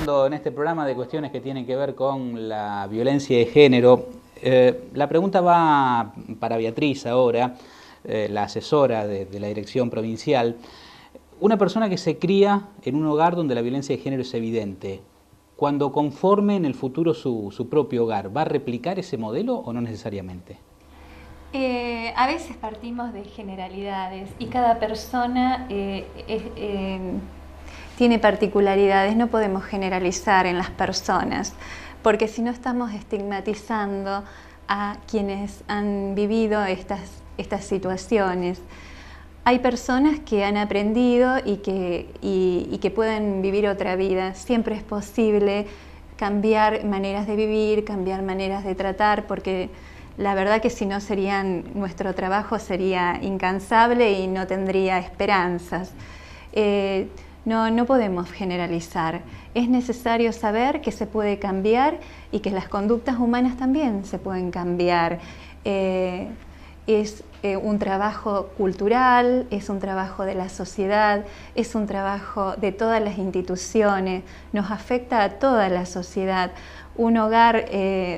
hablando en este programa de cuestiones que tienen que ver con la violencia de género. La pregunta va para Beatriz ahora, la asesora de la dirección provincial. Una persona que se cría en un hogar donde la violencia de género es evidente, cuando conforme en el futuro su propio hogar, ¿va a replicar ese modelo o no necesariamente? A veces partimos de generalidades y cada persona tiene particularidades, no podemos generalizar en las personas, porque si no estamos estigmatizando a quienes han vivido estas situaciones. Hay personas que han aprendido y que pueden vivir otra vida. Siempre es posible cambiar maneras de vivir, cambiar maneras de tratar, porque la verdad que si no nuestro trabajo sería incansable y no tendría esperanzas. No podemos generalizar. Es necesario saber que se puede cambiar y que las conductas humanas también se pueden cambiar. Es un trabajo cultural, es un trabajo de la sociedad, es un trabajo de todas las instituciones, nos afecta a toda la sociedad. Un hogar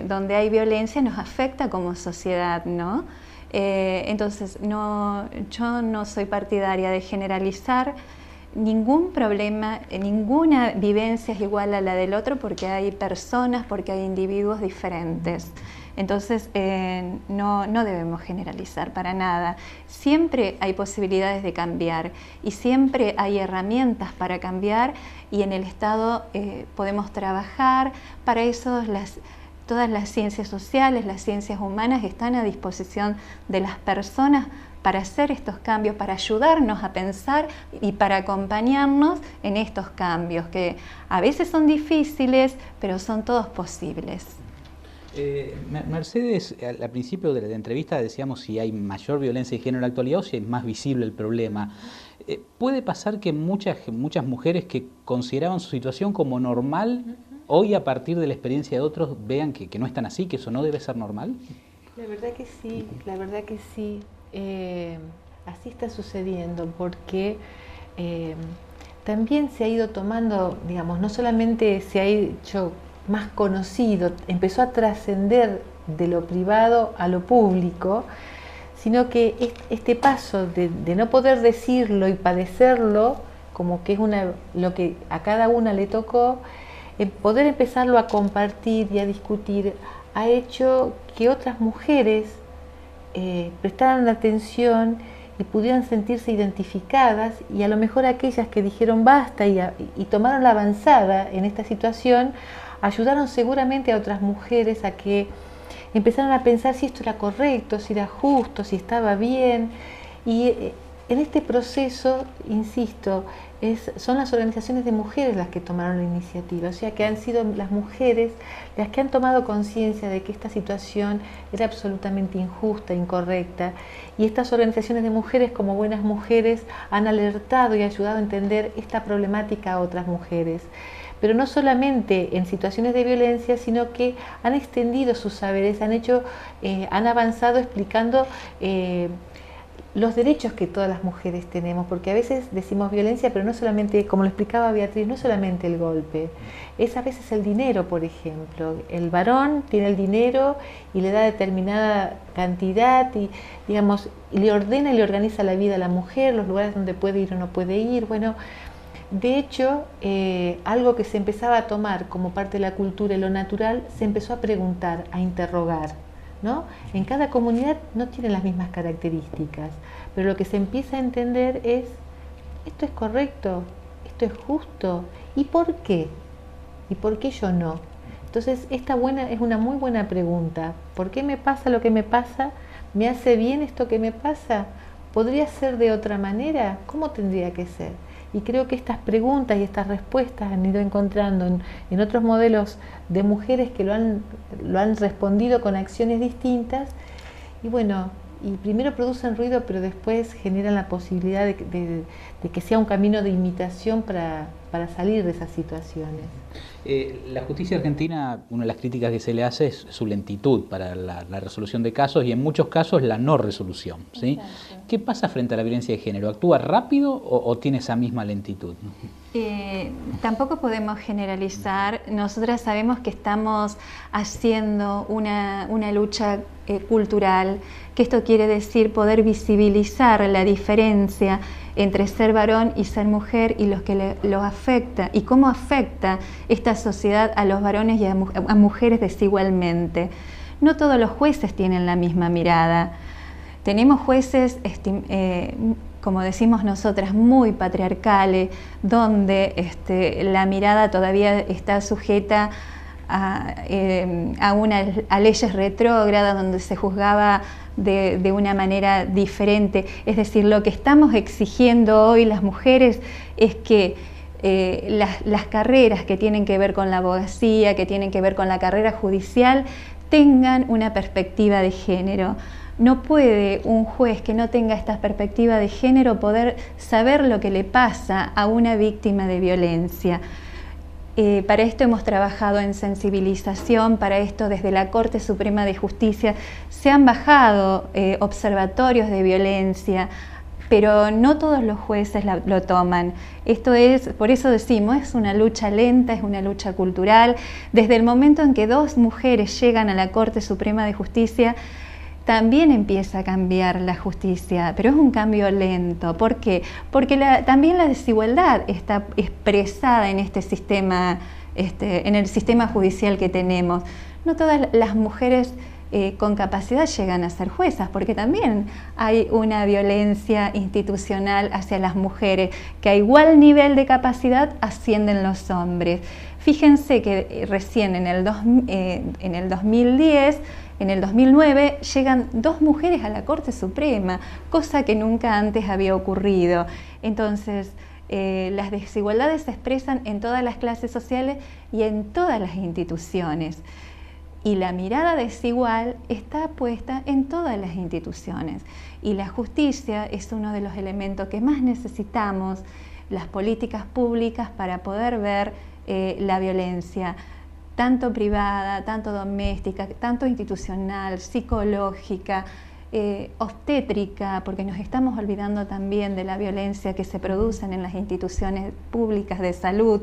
donde hay violencia nos afecta como sociedad, ¿no? Entonces, yo no soy partidaria de generalizar. Ningún problema, ninguna vivencia es igual a la del otro porque hay personas, porque hay individuos diferentes. Entonces, no debemos generalizar para nada. Siempre hay posibilidades de cambiar y siempre hay herramientas para cambiar y en el Estado podemos trabajar. Para eso todas las ciencias sociales, las ciencias humanas están a disposición de las personas para hacer estos cambios, para ayudarnos a pensar y para acompañarnos en estos cambios, que a veces son difíciles, pero son todos posibles. Mercedes, al principio de la entrevista decíamos si hay mayor violencia de género en la actualidad o si es más visible el problema. ¿Puede pasar que muchas mujeres que consideraban su situación como normal, hoy a partir de la experiencia de otros vean que no es tan así, que eso no debe ser normal? La verdad que sí, la verdad que sí. Así está sucediendo porque también se ha ido tomando, digamos, no solamente se ha hecho más conocido, empezó a trascender de lo privado a lo público, sino que este paso de no poder decirlo y padecerlo, como que es lo que a cada una le tocó, poder empezarlo a compartir y a discutir, ha hecho que otras mujeres prestaran atención y pudieran sentirse identificadas, y a lo mejor aquellas que dijeron basta y tomaron la avanzada en esta situación, ayudaron seguramente a otras mujeres a que empezaran a pensar si esto era correcto, si era justo, si estaba bien. Y en este proceso, insisto, son las organizaciones de mujeres las que tomaron la iniciativa, o sea que han sido las mujeres las que han tomado conciencia de que esta situación era absolutamente injusta, incorrecta, y estas organizaciones de mujeres, como buenas mujeres, han alertado y ayudado a entender esta problemática a otras mujeres. Pero no solamente en situaciones de violencia, sino que han extendido sus saberes, han avanzado explicando los derechos que todas las mujeres tenemos, porque a veces decimos violencia, pero no solamente, como lo explicaba Beatriz, no solamente el golpe, es a veces el dinero, por ejemplo. El varón tiene el dinero y le da determinada cantidad y, digamos, le ordena y le organiza la vida a la mujer, los lugares donde puede ir o no puede ir. Bueno, de hecho, algo que se empezaba a tomar como parte de la cultura y lo natural, se empezó a preguntar, a interrogar, ¿no? En cada comunidad no tienen las mismas características, pero lo que se empieza a entender es, ¿esto es correcto? ¿Esto es justo? ¿Y por qué? ¿Y por qué yo no? Entonces, esta es una muy buena pregunta. ¿Por qué me pasa lo que me pasa? ¿Me hace bien esto que me pasa? ¿Podría ser de otra manera? ¿Cómo tendría que ser? Y creo que estas preguntas y estas respuestas han ido encontrando en otros modelos de mujeres que lo han respondido con acciones distintas. Y bueno, y primero producen ruido, pero después generan la posibilidad de que sea un camino de imitación para para salir de esas situaciones. La justicia argentina, una de las críticas que se le hace es su lentitud para la resolución de casos y en muchos casos la no resolución, ¿sí? ¿Qué pasa frente a la violencia de género? ¿Actúa rápido o tiene esa misma lentitud? Tampoco podemos generalizar. Nosotras sabemos que estamos haciendo una lucha cultural, que esto quiere decir poder visibilizar la diferencia entre ser varón y ser mujer y los que lo afecta y cómo afecta esta sociedad a los varones y a mujeres desigualmente. No todos los jueces tienen la misma mirada. Tenemos jueces, como decimos nosotras, muy patriarcales, donde la mirada todavía está sujeta a leyes retrógradas, donde se juzgaba de una manera diferente. Es decir, lo que estamos exigiendo hoy las mujeres es que las carreras que tienen que ver con la abogacía, que tienen que ver con la carrera judicial, tengan una perspectiva de género. No puede un juez que no tenga esta perspectiva de género poder saber lo que le pasa a una víctima de violencia. Para esto hemos trabajado en sensibilización, para esto desde la Corte Suprema de Justicia se han bajado observatorios de violencia, pero no todos los jueces lo toman. Esto es, por eso decimos, es una lucha lenta, es una lucha cultural. Desde el momento en que dos mujeres llegan a la Corte Suprema de Justicia, también empieza a cambiar la justicia, pero es un cambio lento. ¿Por qué? Porque también la desigualdad está expresada en este sistema, en el sistema judicial que tenemos. No todas las mujeres con capacidad llegan a ser juezas, porque también hay una violencia institucional hacia las mujeres, que a igual nivel de capacidad ascienden los hombres. Fíjense que recién en el 2010, en el 2009 llegan 2 mujeres a la Corte Suprema, cosa que nunca antes había ocurrido. Entonces, las desigualdades se expresan en todas las clases sociales y en todas las instituciones. Y la mirada desigual está puesta en todas las instituciones. Y la justicia es uno de los elementos que más necesitamos, las políticas públicas, para poder ver la violencia, tanto privada, tanto doméstica, tanto institucional, psicológica, obstétrica, porque nos estamos olvidando también de la violencia que se produce en las instituciones públicas de salud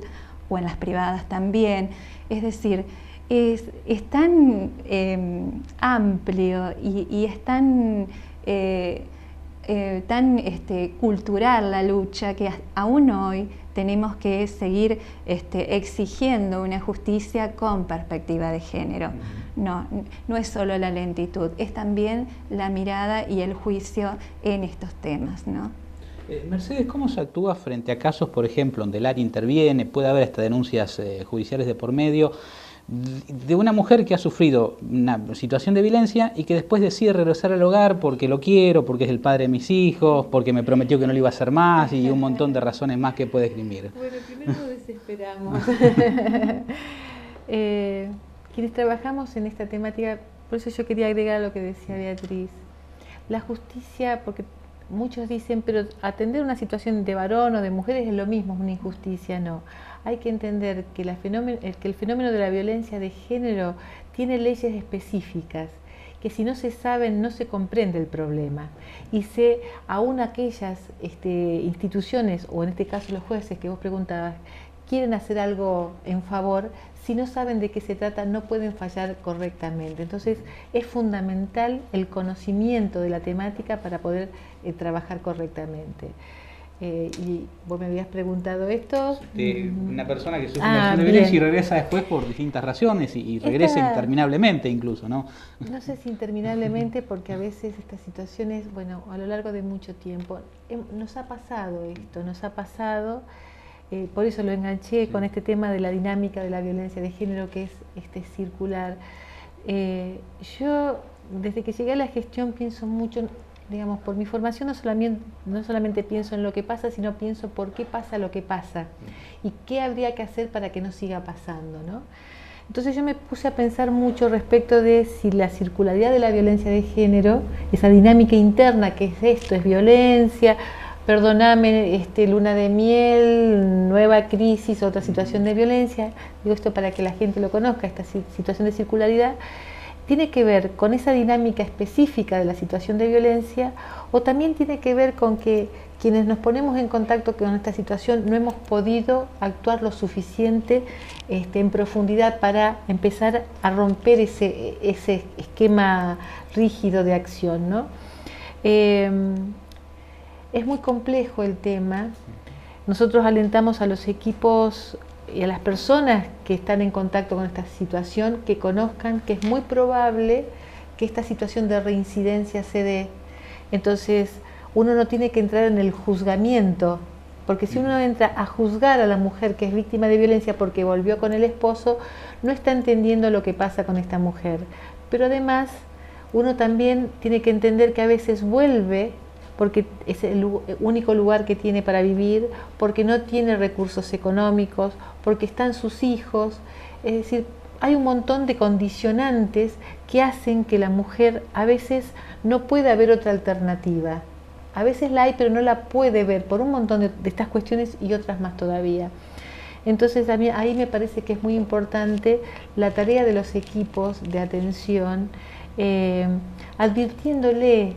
o en las privadas también. Es decir, es tan amplio y es tan cultural la lucha que aún hoy tenemos que seguir exigiendo una justicia con perspectiva de género. No es solo la lentitud, es también la mirada y el juicio en estos temas, ¿no? Mercedes, ¿cómo se actúa frente a casos, por ejemplo, donde el área interviene, puede haber hasta denuncias judiciales de por medio, de una mujer que ha sufrido una situación de violencia y que después decide regresar al hogar porque lo quiero, porque es el padre de mis hijos, porque me prometió que no lo iba a hacer más y un montón de razones más que puede esgrimir? Bueno, primero nos desesperamos. Quienes trabajamos en esta temática, por eso yo quería agregar lo que decía Beatriz. La justicia, porque muchos dicen, pero atender una situación de varón o de mujer es lo mismo, es una injusticia. No. Hay que entender que el fenómeno de la violencia de género tiene leyes específicas, que si no se saben no se comprende el problema. Y aún aquellas instituciones, o en este caso los jueces que vos preguntabas, quieren hacer algo en favor, si no saben de qué se trata no pueden fallar correctamente. Entonces es fundamental el conocimiento de la temática para poder trabajar correctamente. Y vos me habías preguntado esto. Una persona que sufre una situación de violencia y regresa después por distintas razones y regresa interminablemente incluso, ¿no? No sé si interminablemente, porque a veces estas situaciones, bueno, a lo largo de mucho tiempo, nos ha pasado esto, por eso lo enganché con este tema de la dinámica de la violencia de género, que es circular. Yo, desde que llegué a la gestión, pienso mucho, digamos, por mi formación no solamente pienso en lo que pasa, sino pienso por qué pasa lo que pasa y qué habría que hacer para que no siga pasando, ¿no? Entonces yo me puse a pensar mucho respecto de si la circularidad de la violencia de género, esa dinámica interna que es esto, es violencia, perdóname, luna de miel, nueva crisis, otra situación de violencia. Digo esto para que la gente lo conozca, esta situación de circularidad tiene que ver con esa dinámica específica de la situación de violencia, o también tiene que ver con que quienes nos ponemos en contacto con esta situación no hemos podido actuar lo suficiente en profundidad para empezar a romper ese esquema rígido de acción, ¿no? Es muy complejo el tema. Nosotros alentamos a los equipos y a las personas que están en contacto con esta situación que conozcan que es muy probable que esta situación de reincidencia se dé. Entonces, uno no tiene que entrar en el juzgamiento, porque si uno entra a juzgar a la mujer que es víctima de violencia porque volvió con el esposo, no está entendiendo lo que pasa con esta mujer. Pero además, uno también tiene que entender que a veces vuelve porque es el único lugar que tiene para vivir, porque no tiene recursos económicos, porque están sus hijos. Es decir, hay un montón de condicionantes que hacen que la mujer a veces no pueda ver otra alternativa. A veces la hay, pero no la puede ver por un montón de estas cuestiones y otras más todavía. Entonces, ahí me parece que es muy importante la tarea de los equipos de atención, advirtiéndole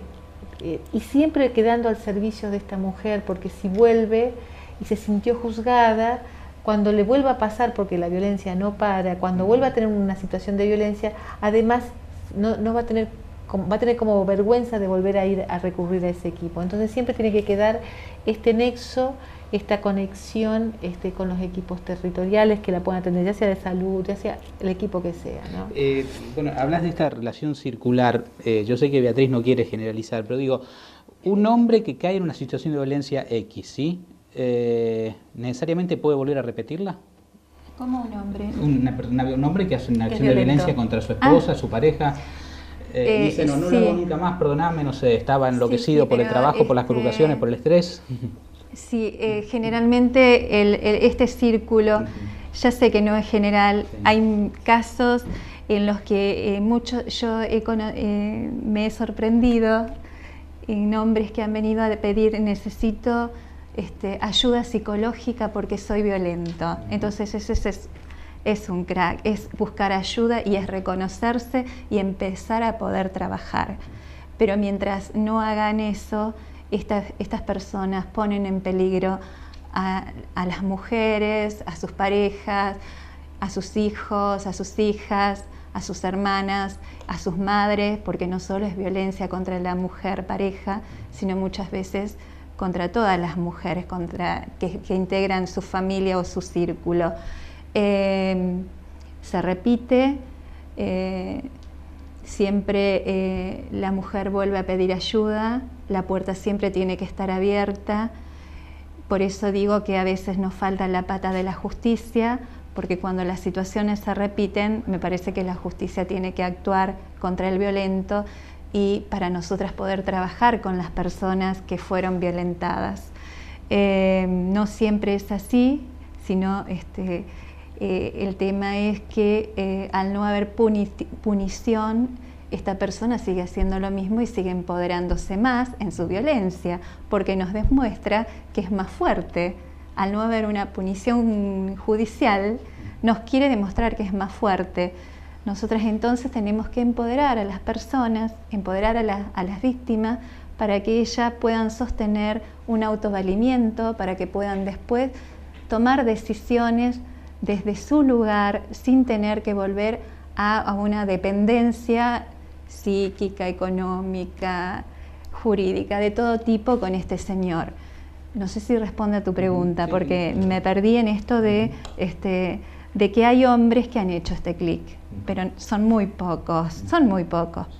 y siempre quedando al servicio de esta mujer, porque si vuelve y se sintió juzgada, cuando le vuelva a pasar, porque la violencia no para, cuando vuelva a tener una situación de violencia, además no va a tener como vergüenza de volver a ir a recurrir a ese equipo. Entonces siempre tiene que quedar este nexo, esta conexión con los equipos territoriales que la puedan atender, ya sea de salud, ya sea el equipo que sea, ¿no? Bueno, hablas de esta relación circular. Yo sé que Beatriz no quiere generalizar, pero digo, un hombre que cae en una situación de violencia X, ¿sí? ¿Necesariamente puede volver a repetirla? ¿Cómo un hombre? Un hombre que hace una acción de violencia contra su esposa, su pareja. Dice, no lo hago nunca más, perdoname, no sé, estaba enloquecido por el trabajo, por las preocupaciones, por el estrés. Sí, generalmente este círculo, ya sé que no es general, hay casos en los que me he sorprendido en hombres que han venido a pedir, necesito ayuda psicológica porque soy violento. Entonces ese es un crack, es buscar ayuda y es reconocerse y empezar a poder trabajar. Pero mientras no hagan eso, estas personas ponen en peligro a las mujeres, a sus parejas, a sus hijos, a sus hijas, a sus hermanas, a sus madres, porque no solo es violencia contra la mujer pareja, sino muchas veces contra todas las mujeres que integran su familia o su círculo. Se repite, siempre la mujer vuelve a pedir ayuda, la puerta siempre tiene que estar abierta. Por eso digo que a veces nos falta la pata de la justicia, porque cuando las situaciones se repiten, me parece que la justicia tiene que actuar contra el violento y para nosotras poder trabajar con las personas que fueron violentadas. No siempre es así, sino el tema es que al no haber punición, esta persona sigue haciendo lo mismo y sigue empoderándose más en su violencia, porque nos demuestra que es más fuerte. Al no haber una punición judicial, nos quiere demostrar que es más fuerte. Nosotras entonces tenemos que empoderar a las personas, empoderar a las víctimas, para que ellas puedan sostener un autovalimiento, para que puedan después tomar decisiones desde su lugar sin tener que volver a una dependencia psíquica, económica, jurídica, de todo tipo con este señor. No sé si responde a tu pregunta, porque me perdí en esto de que hay hombres que han hecho este clic, pero son muy pocos,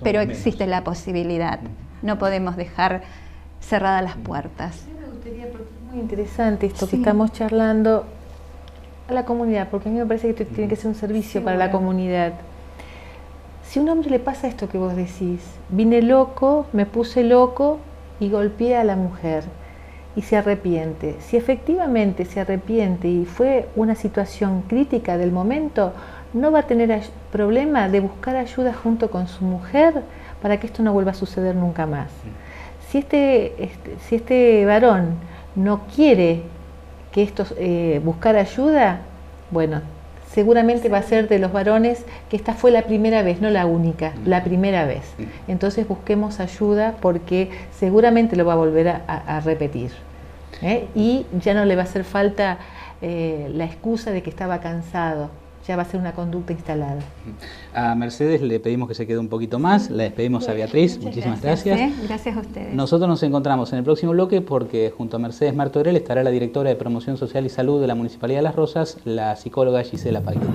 pero existe la posibilidad. No podemos dejar cerradas las puertas. Me gustaría, porque es muy interesante esto que estamos charlando, a la comunidad, porque a mí me parece que tiene que ser un servicio para la comunidad. Si a un hombre le pasa esto que vos decís, vine loco, me puse loco y golpeé a la mujer y se arrepiente. Si efectivamente se arrepiente y fue una situación crítica del momento, no va a tener problema de buscar ayuda junto con su mujer para que esto no vuelva a suceder nunca más. Si este varón no quiere que buscar ayuda, bueno, seguramente va a ser de los varones que esta fue la primera vez, no la única, la primera vez. Entonces busquemos ayuda porque seguramente lo va a volver a repetir. Y ya no le va a hacer falta la excusa de que estaba cansado, ya va a ser una conducta instalada. A Mercedes le pedimos que se quede un poquito más, la despedimos a Beatriz, muchísimas gracias. Gracias a ustedes. Nosotros nos encontramos en el próximo bloque porque junto a Mercedes Martorell estará la directora de Promoción Social y Salud de la Municipalidad de Las Rosas, la psicóloga Gisela Paguito.